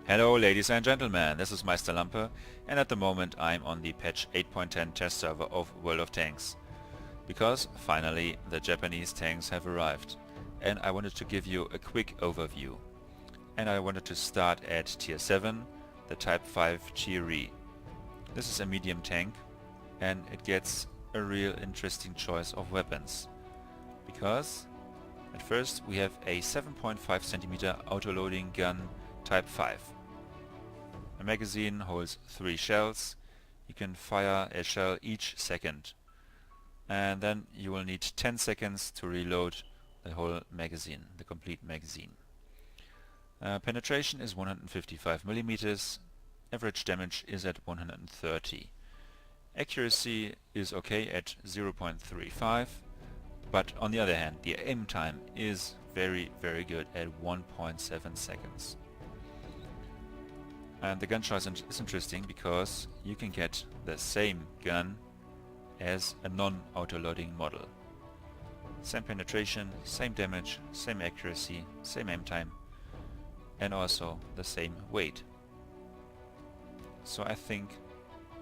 Hello ladies and gentlemen, this is Meister Lampe and at the moment I'm on the patch 8.10 test server of World of Tanks. Because finally the Japanese tanks have arrived and I wanted to give you a quick overview. And I wanted to start at tier 7, the type 5 Giri. This is a medium tank and it gets a real interesting choice of weapons. Because at first we have a 7.5 cm autoloading gun type 5. A magazine holds 3 shells. You can fire a shell each second. And then you will need 10 seconds to reload the whole magazine, the complete magazine. Penetration is 155 millimeters. Average damage is at 130. Accuracy is okay at 0.35, but on the other hand the aim time is very good at 1.7 seconds. And the gun choice is interesting because you can get the same gun as a non-autoloading model. Same penetration, same damage, same accuracy, same aim time, and also the same weight. So I think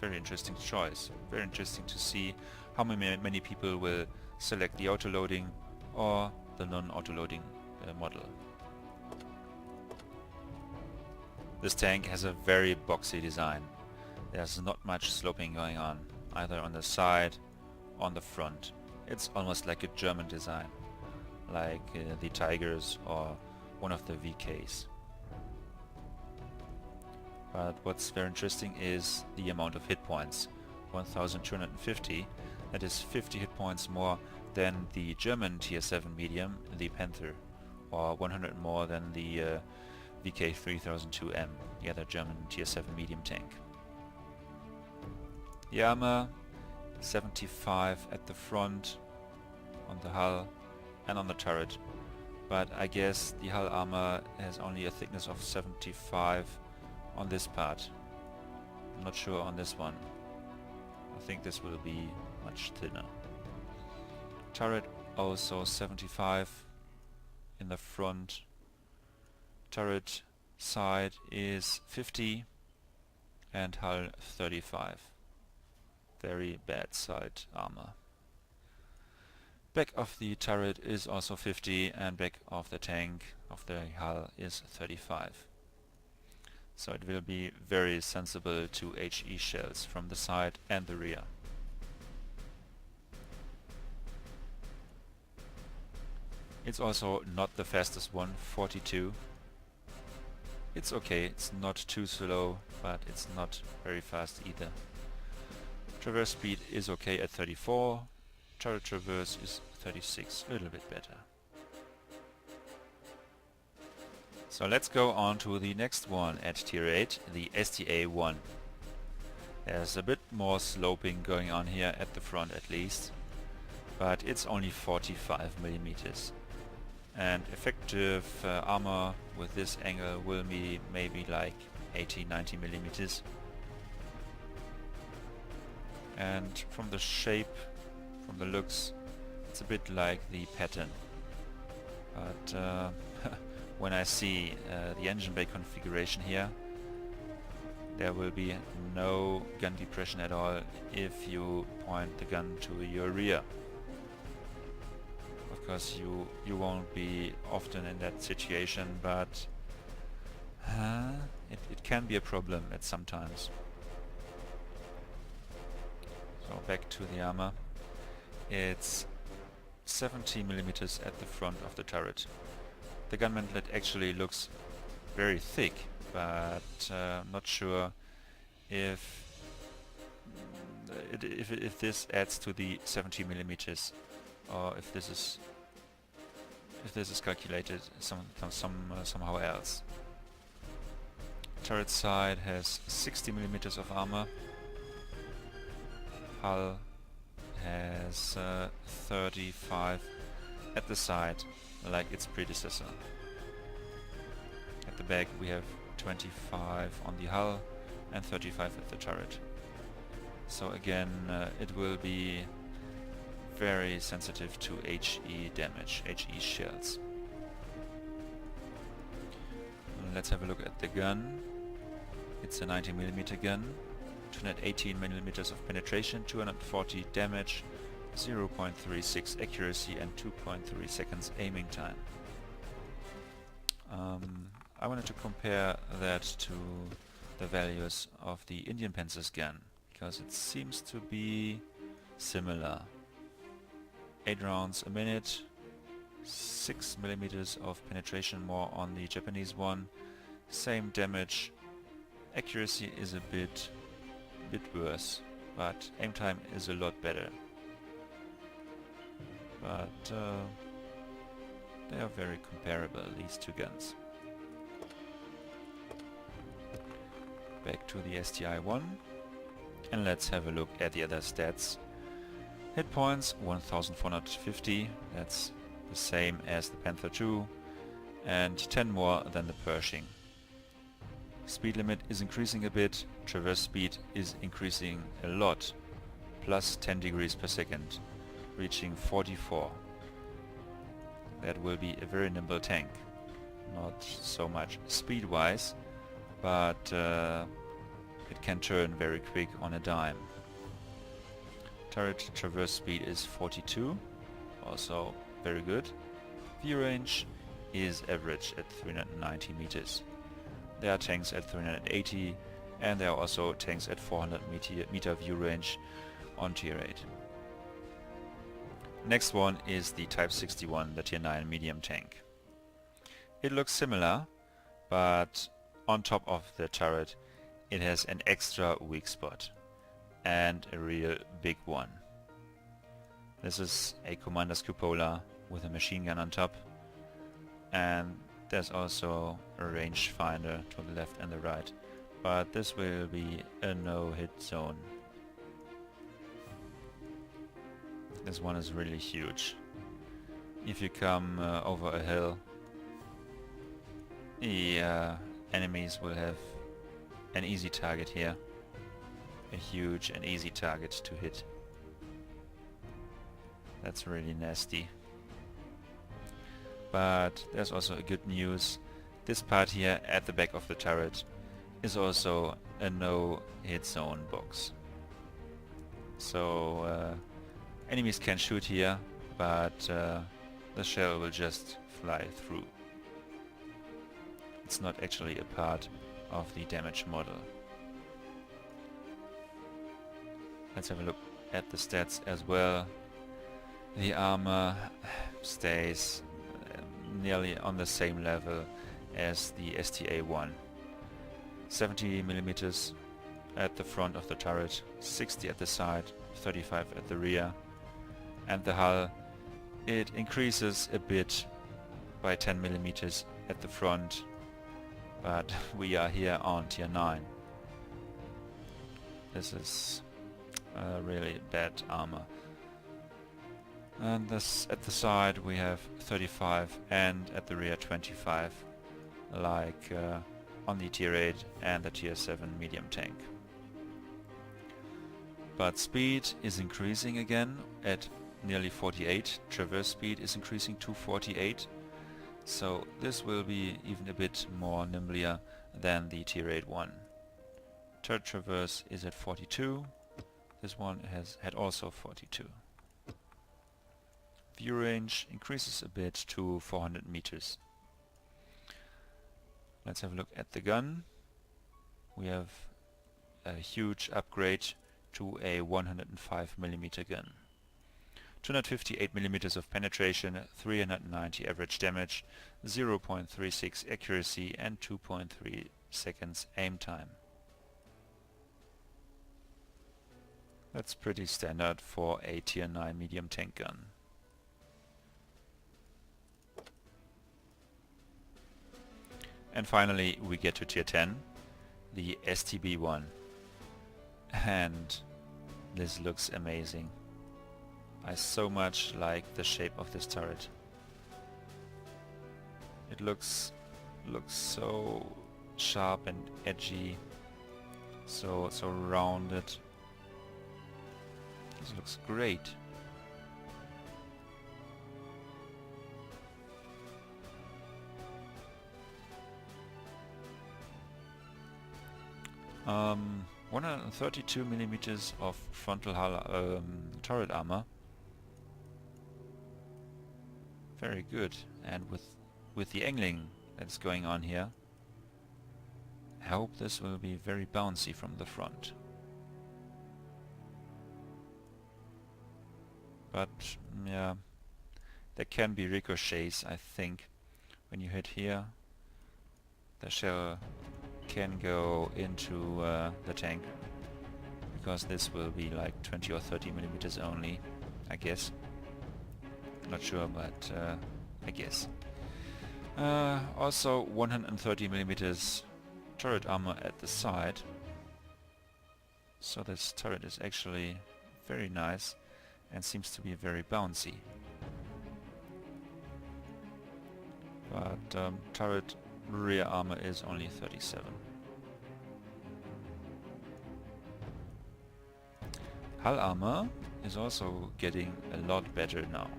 very interesting choice. Very interesting to see how many people will select the autoloading or the non-autoloading model. This tank has a very boxy design. There's not much sloping going on, either on the side or on the front. It's almost like a German design, like the Tigers or one of the VKs. But what's very interesting is the amount of hit points. 1250, that is 50 hit points more than the German tier 7 medium, the Panther, or 100 more than the VK3002M, the other German tier 7 medium tank. The armor, 75 at the front, on the hull and on the turret, but I guess the hull armor has only a thickness of 75 on this part. I'm not sure on this one. I think this will be much thinner. Turret also 75 in the front. Turret side is 50 and hull 35. Very bad side armor. Back of the turret is also 50 and back of the tank of the hull is 35. So it will be very sensible to HE shells from the side and the rear. It's also not the fastest one, 42. It's okay, it's not too slow, but it's not very fast either. Traverse speed is okay at 34, turret traverse is 36, a little bit better. So let's go on to the next one at tier 8, the STA-1. There's a bit more sloping going on here at the front at least, but it's only 45 millimeters. And effective armor with this angle will be maybe like 80-90 millimeters. And from the shape, from the looks, it's a bit like the pattern. But when I see the engine bay configuration here, there will be no gun depression at all if you point the gun to your rear. Of course you won't be often in that situation, but it can be a problem at some times. So back to the armor. It's 70 millimeters at the front of the turret. The gun mantlet actually looks very thick, but I'm not sure if this adds to the 70 millimeters or if this is calculated somehow else. Turret side has 60 millimeters of armor. Hull has 35 at the side, like its predecessor. At the back we have 25 on the hull and 35 at the turret. So again, it will be very sensitive to HE damage, HE shells. Let's have a look at the gun. It's a 90mm gun, 218mm of penetration, 240 damage, 0.36 accuracy and 2.3 seconds aiming time. I wanted to compare that to the values of the Indian Panzer's gun, because it seems to be similar. 8 rounds a minute, 6mm of penetration more on the Japanese one, same damage, accuracy is a bit worse, but aim time is a lot better. But they are very comparable, these two guns. Back to the STI-1 and let's have a look at the other stats. Hit points 1450, that's the same as the Panther II, and 10 more than the Pershing. Speed limit is increasing a bit, traverse speed is increasing a lot, plus 10 degrees per second, reaching 44. That will be a very nimble tank. Not so much speed-wise, but it can turn very quick on a dime. Turret traverse speed is 42, also very good. View range is average at 390 meters. There are tanks at 380 and there are also tanks at 400 meter view range on tier 8. Next one is the Type 61, the tier 9 medium tank. It looks similar, but on top of the turret it has an extra weak spot, and a real big one. This is a commander's cupola with a machine gun on top, and there's also a range finder to the left and the right, but this will be a no-hit zone. This one is really huge. If you come over a hill, the enemies will have an easy target here. A huge and easy target to hit. That's really nasty. But there's also a good news. This part here at the back of the turret is also a no-hit zone box. So enemies can shoot here, but the shell will just fly through. It's not actually a part of the damage model. Let's have a look at the stats as well. The armor stays nearly on the same level as the STA-1. 70mm at the front of the turret, 60 at the side, 35 at the rear. And the hull, it increases a bit by 10mm at the front, but we are here on tier 9. This is really bad armor. And this at the side we have 35 and at the rear 25, like on the tier 8 and the tier 7 medium tank. But speed is increasing again at nearly 48. Traverse speed is increasing to 48. So this will be even a bit more nimbler than the tier 8 one. Turret traverse is at 42. This one had also 42. View range increases a bit to 400 meters. Let's have a look at the gun. We have a huge upgrade to a 105mm gun. 258mm of penetration, 390 average damage, 0.36 accuracy and 2.3 seconds aim time. That's pretty standard for a tier 9 medium tank gun. And finally we get to tier 10, the STB-1. And this looks amazing. I so much like the shape of this turret. It looks so sharp and edgy, so rounded. This looks great. 132 millimeters of frontal hull turret armor. Very good. And with the angling that's going on here, I hope this will be very bouncy from the front. But yeah, there can be ricochets, I think. When you hit here, the shell can go into the tank, because this will be like 20 or 30 millimeters only, I guess. Not sure, but I guess. Also 130 millimeters turret armor at the side, so this turret is actually very nice and seems to be very bouncy. But turret rear armor is only 37. Hull armor is also getting a lot better now.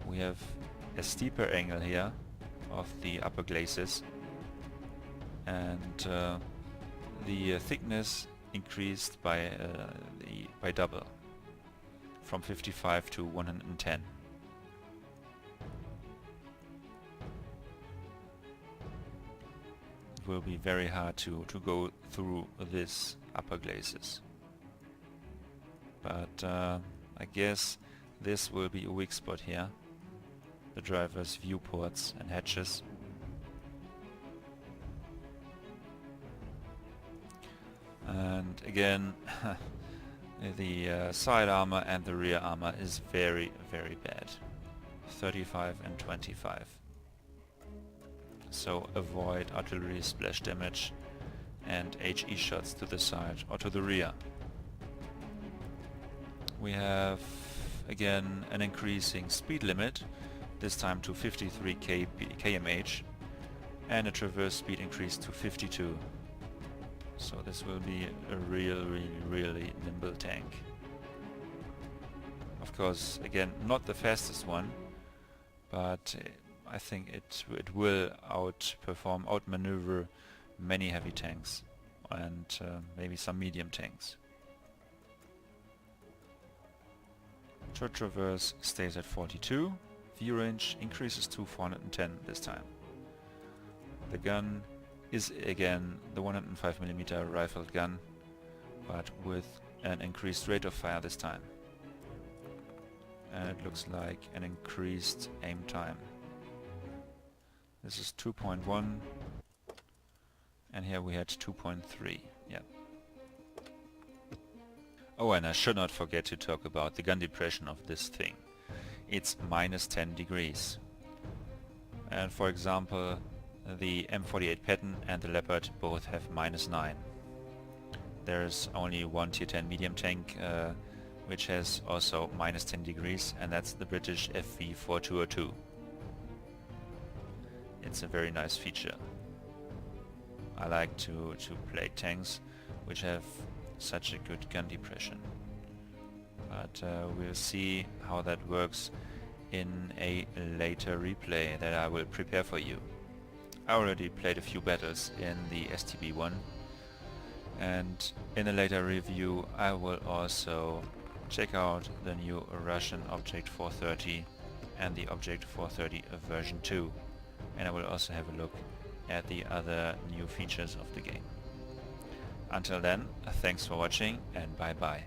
We have a steeper angle here of the upper glacis, and the thickness increased by double, from 55 to 110. It will be very hard to go through this upper glacis, but I guess this will be a weak spot here, the driver's viewports and hatches. And again, the side armor and the rear armor is very, very bad. 35 and 25. So avoid artillery splash damage and HE shots to the side or to the rear. We have again an increasing speed limit, this time to 53 km/h, and a traverse speed increase to 52. So this will be a really nimble tank. Of course, again, not the fastest one, but I think it will outmaneuver many heavy tanks and maybe some medium tanks. Turret traverse stays at 42. View range increases to 410 this time. The gun is again the 105mm rifled gun, but with an increased rate of fire this time. And it looks like an increased aim time. This is 2.1, and here we had 2.3. Yeah. Oh, and I should not forget to talk about the gun depression of this thing. It's minus 10 degrees. And for example, the M48 Patton and the Leopard both have minus 9. There's only one tier 10 medium tank which has also minus 10 degrees, and that's the British FV4202. It's a very nice feature. I like to play tanks which have such a good gun depression. But we'll see how that works in a later replay that I will prepare for you. I already played a few battles in the STB1, and in a later review I will also check out the new Russian Object 430 and the Object 430 version 2, and I will also have a look at the other new features of the game. Until then, thanks for watching and bye bye.